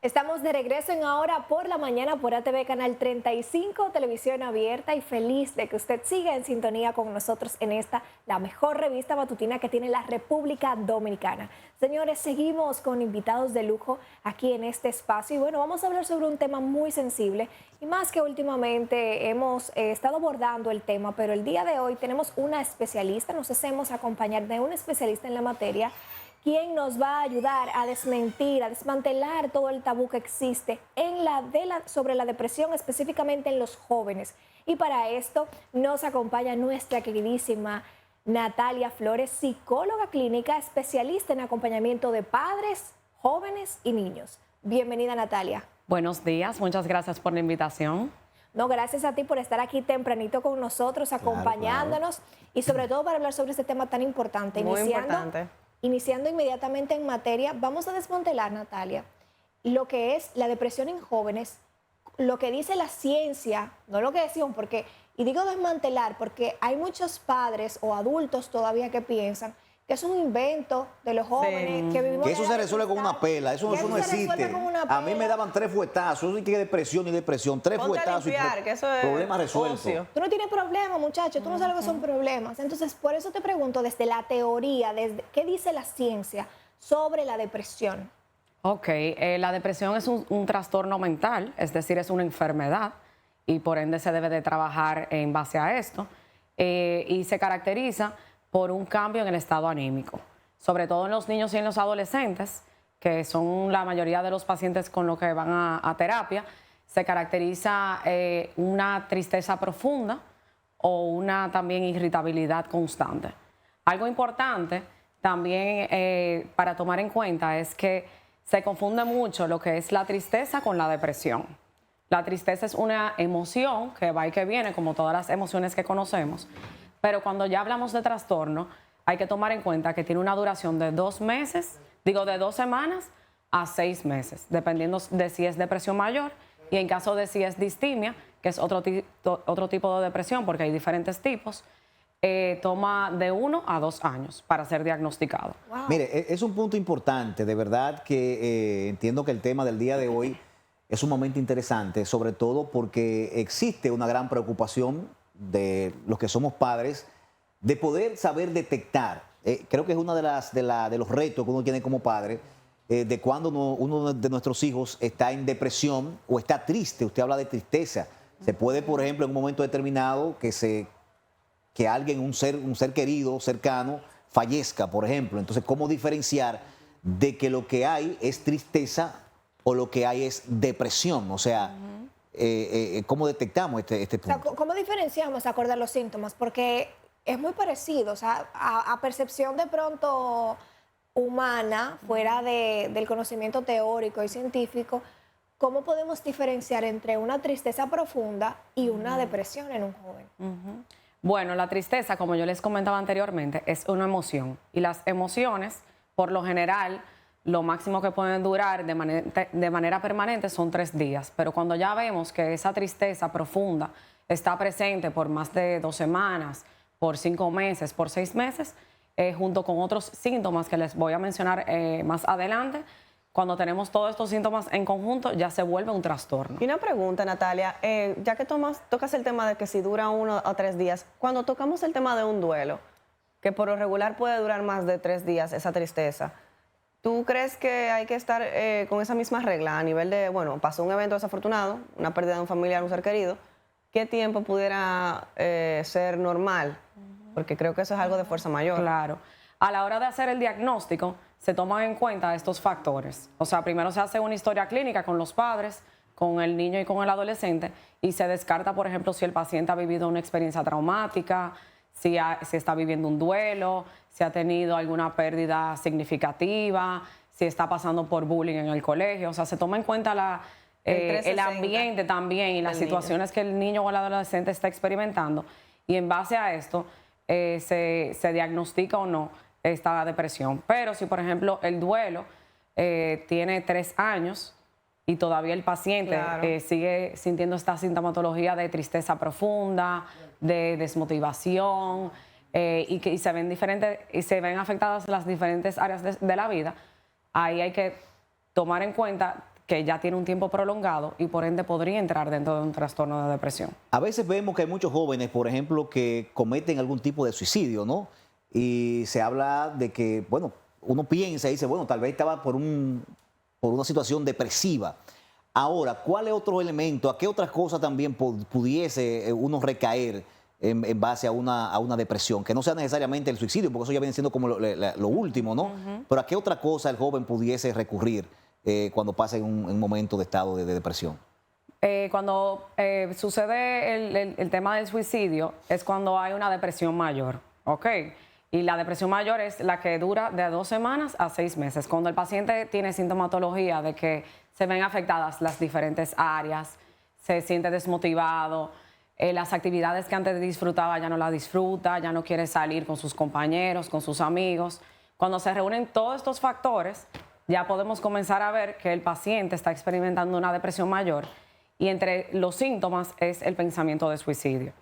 Estamos de regreso en Ahora por la Mañana por ATV Canal 35, Televisión Abierta, y feliz de que usted siga en sintonía con nosotros en esta, la mejor revista matutina que tiene la República Dominicana. Señores, seguimos con invitados de lujo aquí en este espacio y bueno, vamos a hablar sobre un tema muy sensible y más que últimamente hemos estado abordando el tema, pero el día de hoy tenemos una especialista, nos hacemos acompañar de un especialista en la materia, quien nos va a ayudar a desmentir, a desmantelar todo el tabú que existe sobre la depresión, específicamente en los jóvenes. Y para esto nos acompaña nuestra queridísima Natalia Flores, psicóloga clínica, especialista en acompañamiento de padres, jóvenes y niños. Bienvenida, Natalia. Buenos días, muchas gracias por la invitación. No, gracias a ti por estar aquí tempranito con nosotros, acompañándonos y sobre todo para hablar sobre este tema tan importante. Muy importante. Iniciando inmediatamente en materia, vamos a desmantelar, Natalia, lo que es la depresión en jóvenes, lo que dice la ciencia, no lo que decimos, porque, y digo desmantelar, porque hay muchos padres o adultos todavía que piensan que es un invento de los jóvenes, Sí. que vivimos Que eso en se la resuelve con una pela, eso que no se resuelve existe. con una A mí me pela. daban 3 fuetazos, y que depresión y depresión, 3 Ponte a fuetazos y limpiar, que eso es problema resuelto. ocio. Tú no tienes problemas, muchachos, tú no sabes lo que son problemas. Entonces, por eso te pregunto desde la teoría, desde qué dice la ciencia sobre la depresión. Ok, la depresión es un trastorno mental, es decir, es una enfermedad y por ende se debe de trabajar en base a esto y se caracteriza por un cambio en el estado anímico, sobre todo en los niños y en los adolescentes, que son la mayoría de los pacientes con los que van a terapia. Se caracteriza una tristeza profunda o una también irritabilidad constante. Algo importante también para tomar en cuenta es que se confunde mucho lo que es la tristeza con la depresión. La tristeza es una emoción que va y que viene, como todas las emociones que conocemos, pero cuando ya hablamos de trastorno, hay que tomar en cuenta que tiene una duración de 2 semanas a 6 meses, dependiendo de si es depresión mayor y en caso de si es distimia, que es otro tipo de depresión, porque hay diferentes tipos, toma de 1 a 2 años para ser diagnosticado. Wow. Mire, es un punto importante, de verdad que entiendo que el tema del día de hoy es sumamente interesante, sobre todo porque existe una gran preocupación de los que somos padres de poder saber detectar. Creo que es uno de los retos que uno tiene como padre, de cuando uno de nuestros hijos está en depresión o está triste. Usted habla de tristeza. Se puede, por ejemplo, en un momento determinado que alguien, un ser querido, cercano, fallezca, por ejemplo. Entonces, ¿cómo diferenciar de que lo que hay es tristeza o lo que hay es depresión? O sea, ¿cómo detectamos este O sea, punto? ¿cómo diferenciamos acorde a los síntomas? Porque es muy parecido, o sea, a percepción de pronto humana, fuera del conocimiento teórico y científico, ¿cómo podemos diferenciar entre una tristeza profunda y una depresión en un joven? Bueno, la tristeza, como yo les comentaba anteriormente, es una emoción y las emociones, por lo general, lo máximo que pueden durar de manera permanente son 3 días, pero cuando ya vemos que esa tristeza profunda está presente por más de 2 semanas, por 5 meses, por 6 meses, junto con otros síntomas que les voy a mencionar más adelante, cuando tenemos todos estos síntomas en conjunto ya se vuelve un trastorno. Y una pregunta, Natalia, ya que tocas el tema de que si dura 1 o 3 días, cuando tocamos el tema de un duelo, que por lo regular puede durar más de 3 días esa tristeza, ¿tú crees que hay que estar con esa misma regla a nivel de, bueno, pasó un evento desafortunado, una pérdida de un familiar, un ser querido, ¿qué tiempo pudiera ser normal? Porque creo que eso es algo de fuerza mayor. Claro. A la hora de hacer el diagnóstico, se toman en cuenta estos factores. O sea, primero se hace una historia clínica con los padres, con el niño y con el adolescente, y se descarta, por ejemplo, si el paciente ha vivido una experiencia traumática, si está viviendo un duelo, si ha tenido alguna pérdida significativa, si está pasando por bullying en el colegio. O sea, se toma en cuenta el ambiente también y las situaciones que el niño o el adolescente está experimentando. Y en base a esto, se diagnostica o no esta depresión. Pero si, por ejemplo, el duelo tiene 3 años y todavía el paciente sigue sintiendo esta sintomatología de tristeza profunda, de desmotivación, y se ven afectadas las diferentes áreas de la vida, ahí hay que tomar en cuenta que ya tiene un tiempo prolongado y por ende podría entrar dentro de un trastorno de depresión. A veces vemos que hay muchos jóvenes, por ejemplo, que cometen algún tipo de suicidio, ¿no? Y se habla de que, bueno, uno piensa y dice, bueno, tal vez estaba por una situación depresiva. Ahora, ¿cuál es otro elemento? ¿A qué otras cosas también pudiese uno recaer en base a una depresión? Que no sea necesariamente el suicidio, porque eso ya viene siendo como lo último, ¿no? Pero ¿a qué otra cosa el joven pudiese recurrir cuando pasa en un momento de estado de depresión? Cuando sucede el tema del suicidio es cuando hay una depresión mayor, ¿ok? Y la depresión mayor es la que dura de 2 semanas a 6 meses. Cuando el paciente tiene sintomatología de que se ven afectadas las diferentes áreas, se siente desmotivado, las actividades que antes disfrutaba ya no las disfruta, ya no quiere salir con sus compañeros, con sus amigos. Cuando se reúnen todos estos factores, ya podemos comenzar a ver que el paciente está experimentando una depresión mayor y entre los síntomas es el pensamiento de suicidio.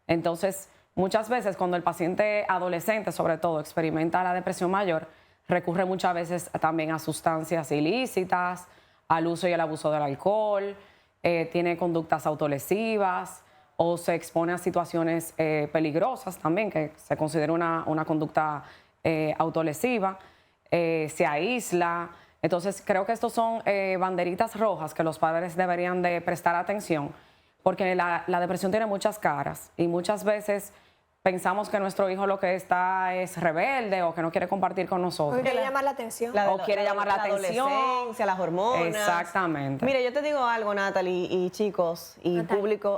Entonces, muchas veces cuando el paciente adolescente, sobre todo, experimenta la depresión mayor, recurre muchas veces también a sustancias ilícitas, al uso y el abuso del alcohol, tiene conductas autolesivas o se expone a situaciones peligrosas también, que se considera una conducta autolesiva, se aísla. Entonces, creo que estos son banderitas rojas que los padres deberían de prestar atención, porque la depresión tiene muchas caras y muchas veces pensamos que nuestro hijo lo que está es rebelde o que no quiere compartir con nosotros. Quiere llamar la atención. O quiere llamar la atención. Adolescencia, las hormonas. Exactamente. Mire, yo te digo algo, Natalie, y chicos, y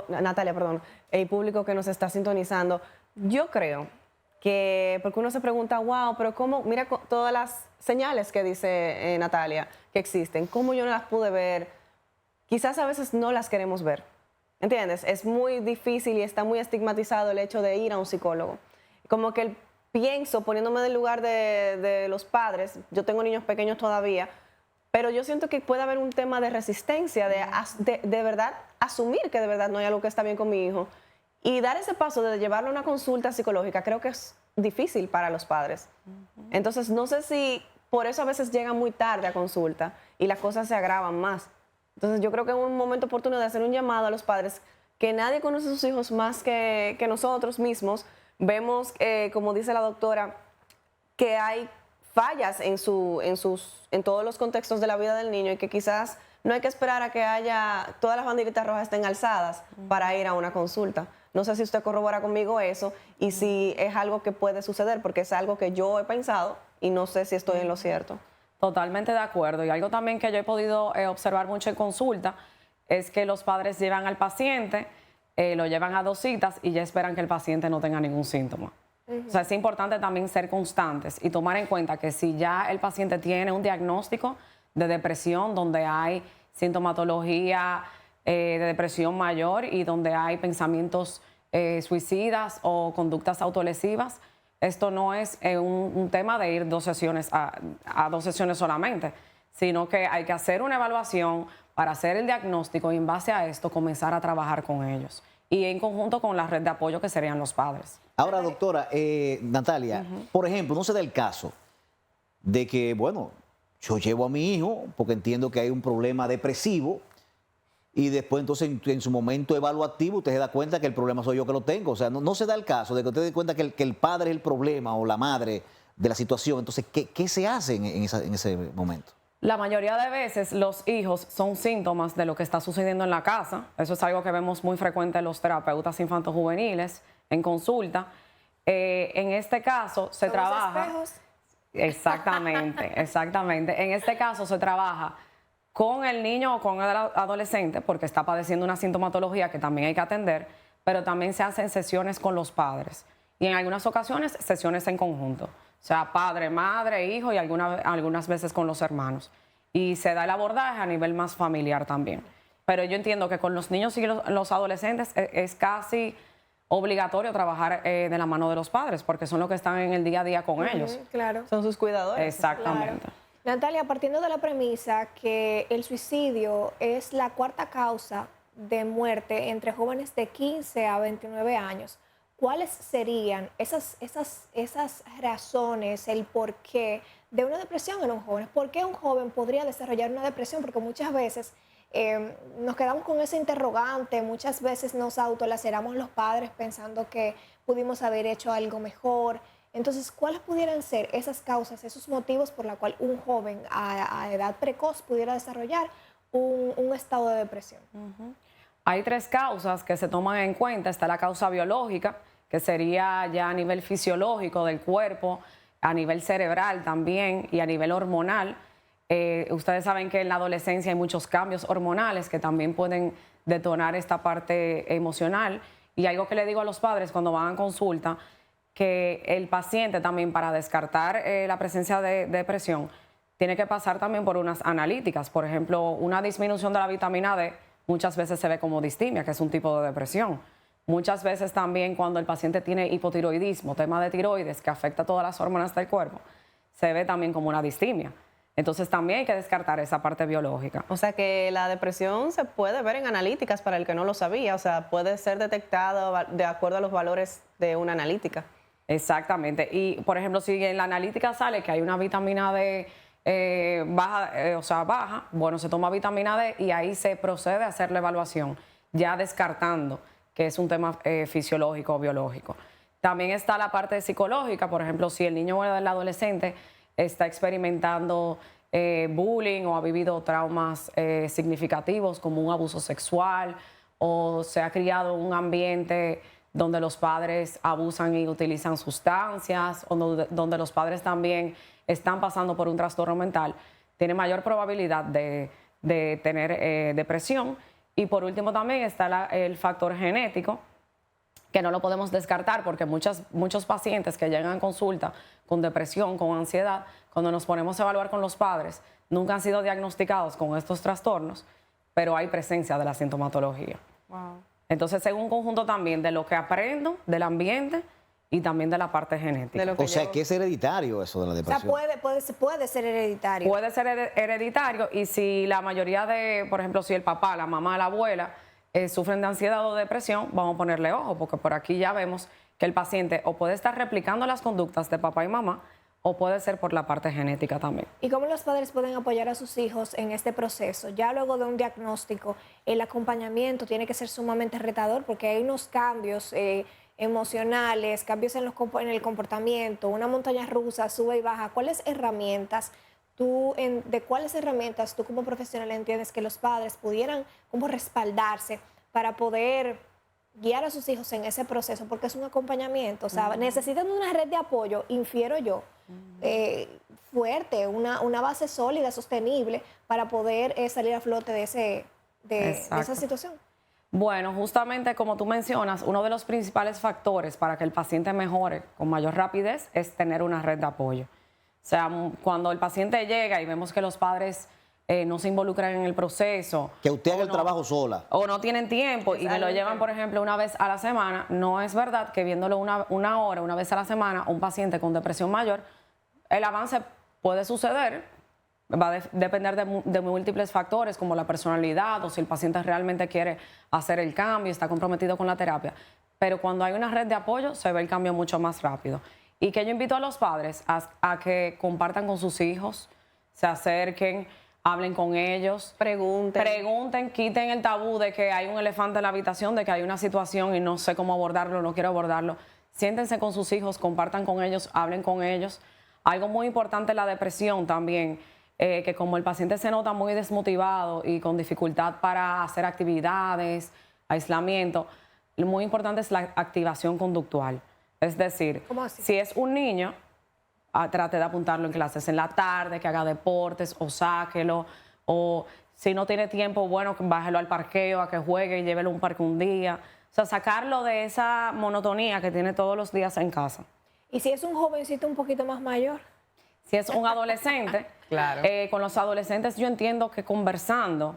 Natalia, perdón, el público que nos está sintonizando. Yo creo que, porque uno se pregunta, wow, pero cómo, mira todas las señales que dice Natalia que existen, cómo yo no las pude ver. Quizás a veces no las queremos ver. ¿Entiendes? Es muy difícil y está muy estigmatizado el hecho de ir a un psicólogo. Como que pienso, poniéndome en el lugar de los padres, yo tengo niños pequeños todavía, pero yo siento que puede haber un tema de resistencia, de verdad asumir que de verdad no hay algo que está bien con mi hijo. Y dar ese paso de llevarlo a una consulta psicológica creo que es difícil para los padres. Entonces, no sé si por eso a veces llegan muy tarde a consulta y las cosas se agravan más. Entonces, yo creo que es un momento oportuno de hacer un llamado a los padres, que nadie conoce a sus hijos más que nosotros mismos. Vemos, como dice la doctora, que hay fallas en todos los contextos de la vida del niño y que quizás no hay que esperar a que todas las banderitas rojas estén alzadas para ir a una consulta. No sé si usted corrobora conmigo eso y si es algo que puede suceder, porque es algo que yo he pensado y no sé si estoy en lo cierto. Totalmente de acuerdo. Y algo también que yo he podido observar mucho en consulta es que los padres llevan al paciente, lo llevan a 2 citas y ya esperan que el paciente no tenga ningún síntoma. O sea, es importante también ser constantes y tomar en cuenta que si ya el paciente tiene un diagnóstico de depresión donde hay sintomatología de depresión mayor y donde hay pensamientos suicidas o conductas autolesivas, esto no es un tema de ir 2 sesiones a 2 sesiones solamente, sino que hay que hacer una evaluación para hacer el diagnóstico y en base a esto comenzar a trabajar con ellos y en conjunto con la red de apoyo que serían los padres. Ahora, doctora, Natalia, por ejemplo, no se da el caso de que, bueno, yo llevo a mi hijo porque entiendo que hay un problema depresivo y después entonces en su momento evaluativo usted se da cuenta que el problema soy yo que lo tengo. O sea, no se da el caso de que usted se dé cuenta que el padre es el problema o la madre de la situación. Entonces, ¿qué se hace en ese momento? La mayoría de veces los hijos son síntomas de lo que está sucediendo en la casa. Eso es algo que vemos muy frecuente en los terapeutas infantojuveniles en consulta. En este caso se trabaja... Espejos. Exactamente, exactamente. En este caso se trabaja con el niño o con el adolescente porque está padeciendo una sintomatología que también hay que atender, pero también se hacen sesiones con los padres y en algunas ocasiones sesiones en conjunto, o sea, padre, madre, hijo y algunas veces con los hermanos. Y se da el abordaje a nivel más familiar también. Pero yo entiendo que con los niños y los adolescentes es casi obligatorio trabajar de la mano de los padres porque son los que están en el día a día con ellos. Claro. Son sus cuidadores. Exactamente. Claro. Natalia, partiendo de la premisa que el suicidio es la 4ª causa de muerte entre jóvenes de 15 a 29 años, ¿cuáles serían esas razones, el porqué de una depresión en un joven? ¿Por qué un joven podría desarrollar una depresión? Porque muchas veces nos quedamos con ese interrogante, muchas veces nos autolaceramos los padres pensando que pudimos haber hecho algo mejor. Entonces, ¿cuáles pudieran ser esas causas, esos motivos por los cuales un joven a edad precoz pudiera desarrollar un estado de depresión? Hay 3 causas que se toman en cuenta. Está la causa biológica, que sería ya a nivel fisiológico del cuerpo, a nivel cerebral también y a nivel hormonal. Ustedes saben que en la adolescencia hay muchos cambios hormonales que también pueden detonar esta parte emocional. Y algo que le digo a los padres cuando van a consulta, que el paciente también, para descartar la presencia de depresión, tiene que pasar también por unas analíticas. Por ejemplo, una disminución de la vitamina D muchas veces se ve como distimia, que es un tipo de depresión. Muchas veces también cuando el paciente tiene hipotiroidismo, tema de tiroides, que afecta todas las hormonas del cuerpo, se ve también como una distimia. Entonces también hay que descartar esa parte biológica. O sea que la depresión se puede ver en analíticas para el que no lo sabía, o sea, puede ser detectado de acuerdo a los valores de una analítica. Exactamente. Y, por ejemplo, si en la analítica sale que hay una vitamina D baja, bueno, se toma vitamina D y ahí se procede a hacer la evaluación, ya descartando que es un tema fisiológico o biológico. También está la parte psicológica, por ejemplo, si el niño o el adolescente está experimentando bullying o ha vivido traumas significativos como un abuso sexual o se ha criado en un ambiente donde los padres abusan y utilizan sustancias, o donde los padres también están pasando por un trastorno mental, tiene mayor probabilidad de tener depresión. Y por último también está el factor genético, que no lo podemos descartar porque muchos pacientes que llegan a consulta con depresión, con ansiedad, cuando nos ponemos a evaluar con los padres, nunca han sido diagnosticados con estos trastornos, pero hay presencia de la sintomatología. Wow. Entonces, es un conjunto también de lo que aprendo, del ambiente y también de la parte genética. O sea, que es hereditario eso de la O sea, depresión. puede ser hereditario. Puede ser hereditario y si la mayoría de, por ejemplo, si el papá, la mamá, la abuela sufren de ansiedad o depresión, vamos a ponerle ojo, porque por aquí ya vemos que el paciente o puede estar replicando las conductas de papá y mamá o puede ser por la parte genética también. ¿Y cómo los padres pueden apoyar a sus hijos en este proceso? Ya luego de un diagnóstico, el acompañamiento tiene que ser sumamente retador porque hay unos cambios emocionales, cambios en el comportamiento, una montaña rusa, sube y baja. ¿Cuáles herramientas de cuáles herramientas tú como profesional entiendes que los padres pudieran como respaldarse para poder guiar a sus hijos en ese proceso? Porque es un acompañamiento, o sea, necesitan una red de apoyo, infiero yo, fuerte, una base sólida, sostenible, para poder salir a flote de esa situación. Bueno, justamente como tú mencionas, uno de los principales factores para que el paciente mejore con mayor rapidez es tener una red de apoyo. O sea, cuando el paciente llega y vemos que los padres no se involucran en el proceso. Que usted haga el trabajo sola. O no tienen tiempo y me lo llevan, por ejemplo, una vez a la semana. No es verdad que viéndolo una hora, una vez a la semana, un paciente con depresión mayor, el avance puede suceder. Va a depender de múltiples factores como la personalidad o si el paciente realmente quiere hacer el cambio, está comprometido con la terapia. Pero cuando hay una red de apoyo se ve el cambio mucho más rápido. Y que yo invito a los padres a que compartan con sus hijos, se acerquen, hablen con ellos. Pregunten, quiten el tabú de que hay un elefante en la habitación, de que hay una situación y no sé cómo abordarlo, no quiero abordarlo. Siéntense con sus hijos, compartan con ellos, hablen con ellos. Algo muy importante es la depresión también, que como el paciente se nota muy desmotivado y con dificultad para hacer actividades, aislamiento, lo muy importante es la activación conductual. Es decir, si es un niño, trate de apuntarlo en clases en la tarde, que haga deportes o sáquelo, o si no tiene tiempo, bueno, bájelo al parqueo, a que juegue y llévelo a un parque un día. O sea, sacarlo de esa monotonía que tiene todos los días en casa. ¿Y si es un jovencito un poquito más mayor? Si es un adolescente, claro. Con los adolescentes yo entiendo que conversando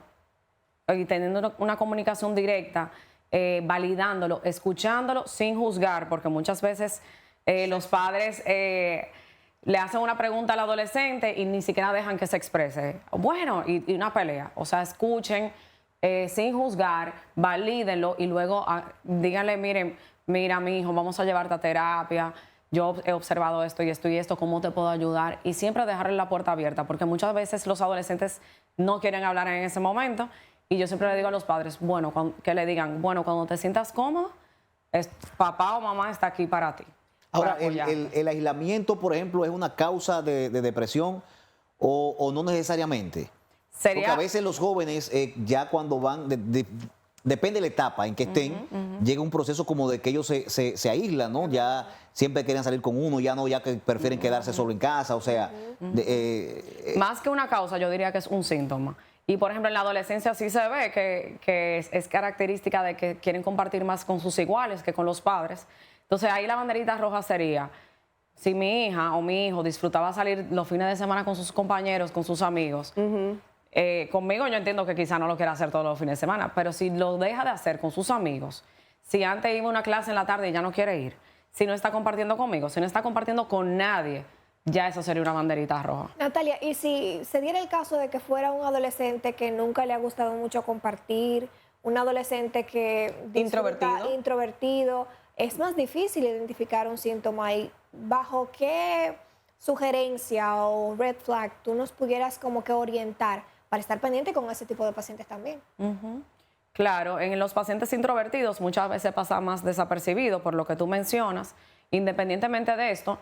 y teniendo una comunicación directa, validándolo, escuchándolo sin juzgar, porque muchas veces los padres le hacen una pregunta al adolescente y ni siquiera dejan que se exprese. Bueno, y una pelea. O sea, escuchen sin juzgar, valídenlo y luego díganle, miren, mira, mi hijo, vamos a llevarte a terapia, yo he observado esto y esto y esto, ¿cómo te puedo ayudar? Y siempre dejarle la puerta abierta, porque muchas veces los adolescentes no quieren hablar en ese momento. Y yo siempre le digo a los padres, bueno, que le digan, bueno, cuando te sientas cómodo, papá o mamá está aquí para ti. Ahora, para apoyarte. el aislamiento, por ejemplo, ¿es una causa de depresión o no necesariamente? Porque a veces los jóvenes, ya cuando van, depende de la etapa en que estén, llega un proceso como de que ellos se aíslan, ¿no? Ya siempre quieren salir con uno, ya no, ya que prefieren quedarse solo en casa, o sea... Más que una causa, yo diría que es un síntoma. Y, por ejemplo, en la adolescencia sí se ve que es característica de que quieren compartir más con sus iguales que con los padres. Entonces, ahí la banderita roja sería, si mi hija o mi hijo disfrutaba salir los fines de semana con sus compañeros, con sus amigos, conmigo yo entiendo que quizá no lo quiera hacer todos los fines de semana, pero si lo deja de hacer con sus amigos, si antes iba a una clase en la tarde y ya no quiere ir, si no está compartiendo conmigo, si no está compartiendo con nadie, ya eso sería una banderita roja. Natalia, y si se diera el caso de que fuera un adolescente que nunca le ha gustado mucho compartir, un adolescente que introvertido, es más difícil identificar un síntoma ahí. ¿Bajo qué sugerencia o red flag tú nos pudieras como que orientar para estar pendiente con ese tipo de pacientes también? Claro, en los pacientes introvertidos muchas veces pasa más desapercibido por lo que tú mencionas. Independientemente de esto,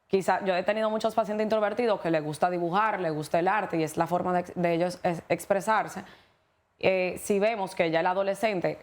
quizá yo he tenido muchos pacientes introvertidos que les gusta dibujar, les gusta el arte y es la forma de ellos expresarse. Si vemos que ya el adolescente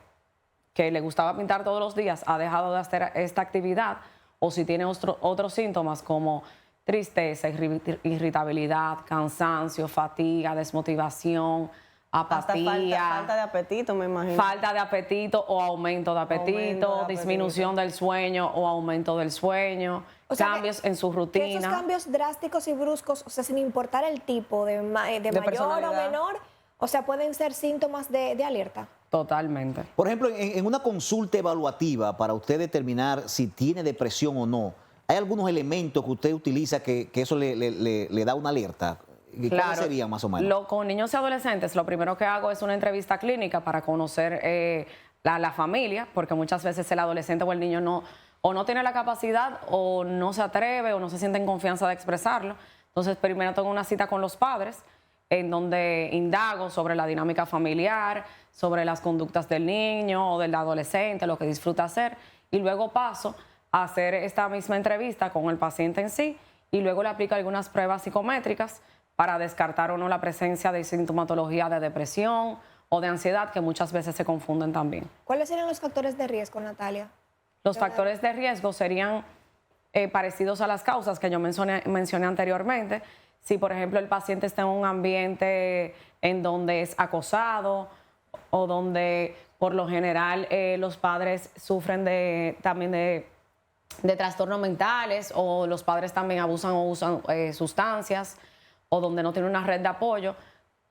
que le gustaba pintar todos los días ha dejado de hacer esta actividad, o si tiene otros síntomas como tristeza, irritabilidad, cansancio, fatiga, desmotivación, apatía. Hasta falta de apetito, me imagino. Falta de apetito o aumento de apetito, disminución del sueño o aumento del sueño, O sea, cambios en su rutina. Que esos cambios drásticos y bruscos, o sea, sin importar el tipo de mayor o menor, o sea, pueden ser síntomas de alerta. Totalmente. Por ejemplo, en una consulta evaluativa para usted determinar si tiene depresión o no, ¿hay algunos elementos que usted utiliza que eso le da una alerta? ¿Cuáles serían más o menos? Con niños y adolescentes, lo primero que hago es una entrevista clínica para conocer la familia, porque muchas veces el adolescente o el niño no tiene la capacidad o no se atreve o no se siente en confianza de expresarlo. Entonces, primero tengo una cita con los padres, en donde indago sobre la dinámica familiar, sobre las conductas del niño o del adolescente, lo que disfruta hacer, y luego paso a hacer esta misma entrevista con el paciente en sí, y luego le aplico algunas pruebas psicométricas para descartar o no la presencia de sintomatología de depresión o de ansiedad, que muchas veces se confunden también. ¿Cuáles serían los factores de riesgo, Natalia? Los factores de riesgo serían parecidos a las causas que yo mencioné anteriormente. Si, por ejemplo, el paciente está en un ambiente en donde es acosado o donde, por lo general, los padres sufren también de trastornos mentales, o los padres también abusan o usan sustancias, o donde no tiene una red de apoyo,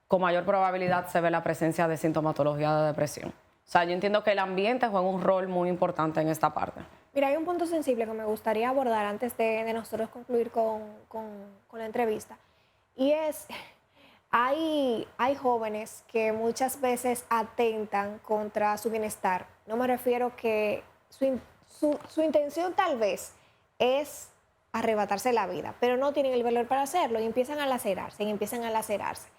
con mayor probabilidad se ve la presencia de sintomatología de depresión. O sea, yo entiendo que el ambiente juega un rol muy importante en esta parte. Mira, hay un punto sensible que me gustaría abordar antes de nosotros concluir con la entrevista. Y es, hay jóvenes que muchas veces atentan contra su bienestar. No me refiero que su intención tal vez es arrebatarse la vida, pero no tienen el valor para hacerlo y empiezan a lacerarse.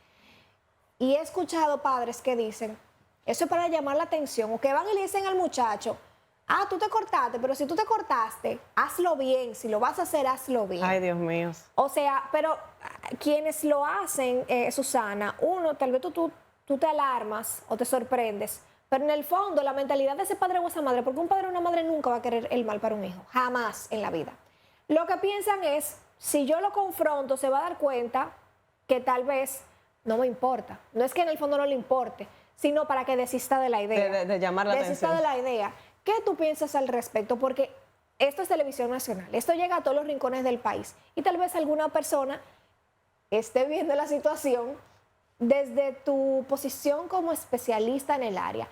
Y he escuchado padres que dicen, eso es para llamar la atención, o que van y le dicen al muchacho, tú te cortaste, pero si tú te cortaste, hazlo bien, si lo vas a hacer, hazlo bien. Ay, Dios mío. O sea, pero quienes lo hacen, Susana, uno, tal vez tú te alarmas o te sorprendes, pero en el fondo la mentalidad de ese padre o esa madre, porque un padre o una madre nunca va a querer el mal para un hijo, jamás en la vida. Lo que piensan es, si yo lo confronto, se va a dar cuenta que tal vez no me importa. No es que en el fondo no le importe, sino para que desista de la idea. De llamar la atención. Desista de la idea. ¿Qué tú piensas al respecto? Porque esto es televisión nacional, esto llega a todos los rincones del país y tal vez alguna persona esté viendo la situación desde tu posición como especialista en el área.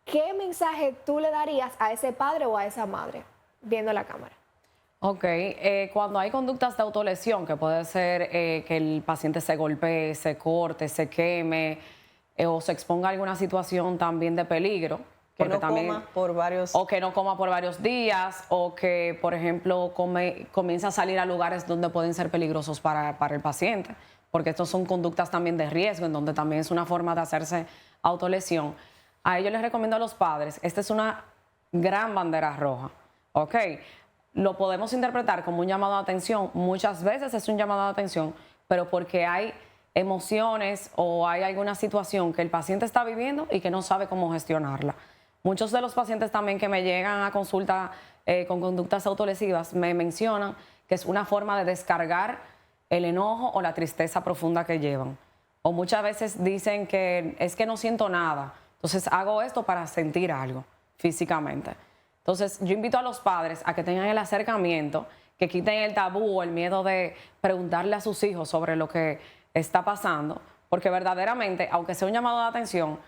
¿Qué mensaje tú le darías a ese padre o a esa madre viendo la cámara? Ok, cuando hay conductas de autolesión, que puede ser que el paciente se golpee, se corte, se queme o se exponga a alguna situación también de peligro, Que porque no coma por varios... O que no coma por varios días, o que, por ejemplo, comienza a salir a lugares donde pueden ser peligrosos para el paciente, porque estos son conductas también de riesgo, en donde también es una forma de hacerse autolesión. A ellos les recomiendo a los padres, esta es una gran bandera roja, ¿ok? Lo podemos interpretar como un llamado de atención, muchas veces es un llamado de atención, pero porque hay emociones o hay alguna situación que el paciente está viviendo y que no sabe cómo gestionarla. Muchos de los pacientes también que me llegan a consulta con conductas autolesivas me mencionan que es una forma de descargar el enojo o la tristeza profunda que llevan. O muchas veces dicen que es que no siento nada, entonces hago esto para sentir algo físicamente. Entonces yo invito a los padres a que tengan el acercamiento, que quiten el tabú o el miedo de preguntarle a sus hijos sobre lo que está pasando, porque verdaderamente, aunque sea un llamado de atención,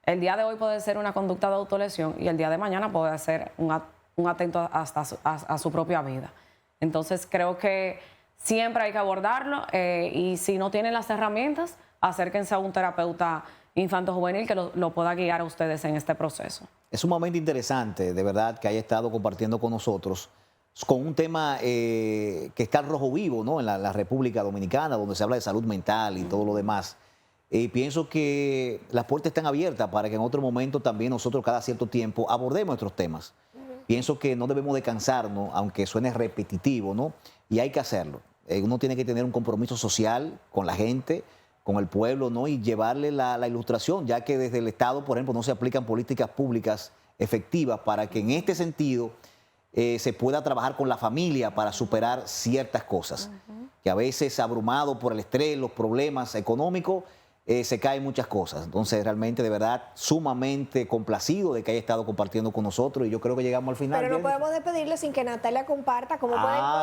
el día de hoy puede ser una conducta de autolesión y el día de mañana puede ser un atento hasta a su propia vida. Entonces creo que siempre hay que abordarlo y si no tienen las herramientas, acérquense a un terapeuta infanto-juvenil que lo pueda guiar a ustedes en este proceso. Es sumamente interesante, de verdad, que haya estado compartiendo con nosotros con un tema que está al rojo vivo, ¿no? En la República Dominicana, donde se habla de salud mental y todo lo demás. Pienso que las puertas están abiertas para que en otro momento también nosotros cada cierto tiempo abordemos nuestros temas. Pienso que no debemos de cansarnos, aunque suene repetitivo, ¿no? Y hay que hacerlo. Uno tiene que tener un compromiso social con la gente, con el pueblo, ¿no? Y llevarle la ilustración, ya que desde el Estado, por ejemplo, no se aplican políticas públicas efectivas para que en este sentido se pueda trabajar con la familia para superar ciertas cosas. Que a veces, abrumado por el estrés, los problemas económicos, se caen muchas cosas. Entonces, realmente, de verdad, sumamente complacido de que haya estado compartiendo con nosotros y yo creo que llegamos al final. Pero no podemos despedirlo sin que Natalia comparta cómo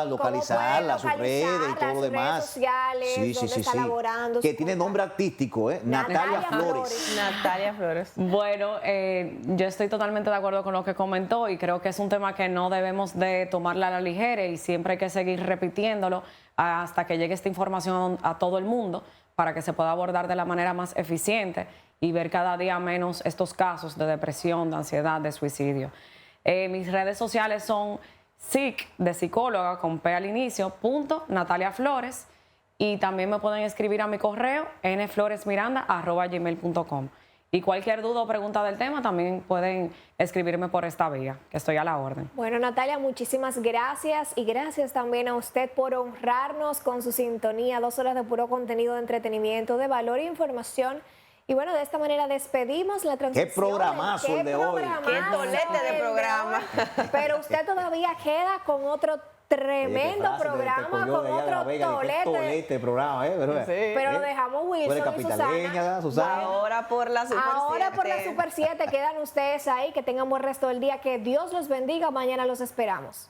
localizarla, sus redes y todo lo demás. Redes sociales, dónde está laborando. Que tiene nombre artístico, Natalia Flores. Natalia Flores. Bueno, yo estoy totalmente de acuerdo con lo que comentó y creo que es un tema que no debemos de tomarla a la ligera y siempre hay que seguir repitiéndolo hasta que llegue esta información a todo el mundo, para que se pueda abordar de la manera más eficiente y ver cada día menos estos casos de depresión, de ansiedad, de suicidio. Mis redes sociales son psic, de psicóloga, con P al inicio, .Natalia Flores, y también me pueden escribir a mi correo nfloresmiranda@gmail.com. Y cualquier duda o pregunta del tema también pueden escribirme por esta vía, que estoy a la orden. Bueno, Natalia, muchísimas gracias y gracias también a usted por honrarnos con su sintonía. 2 horas de puro contenido de entretenimiento, de valor e información. Y bueno, de esta manera despedimos la transmisión. ¡Qué programazo el de hoy! ¡Qué tolete de programa! Pero usted todavía queda con otro tremendo programa, con otro tolete. Programa, Pero lo dejamos Wilson y Susana. Ahora por la Super 7. Ahora por la Super 7 quedan ustedes ahí. Que tengan buen resto del día. Que Dios los bendiga. Mañana los esperamos.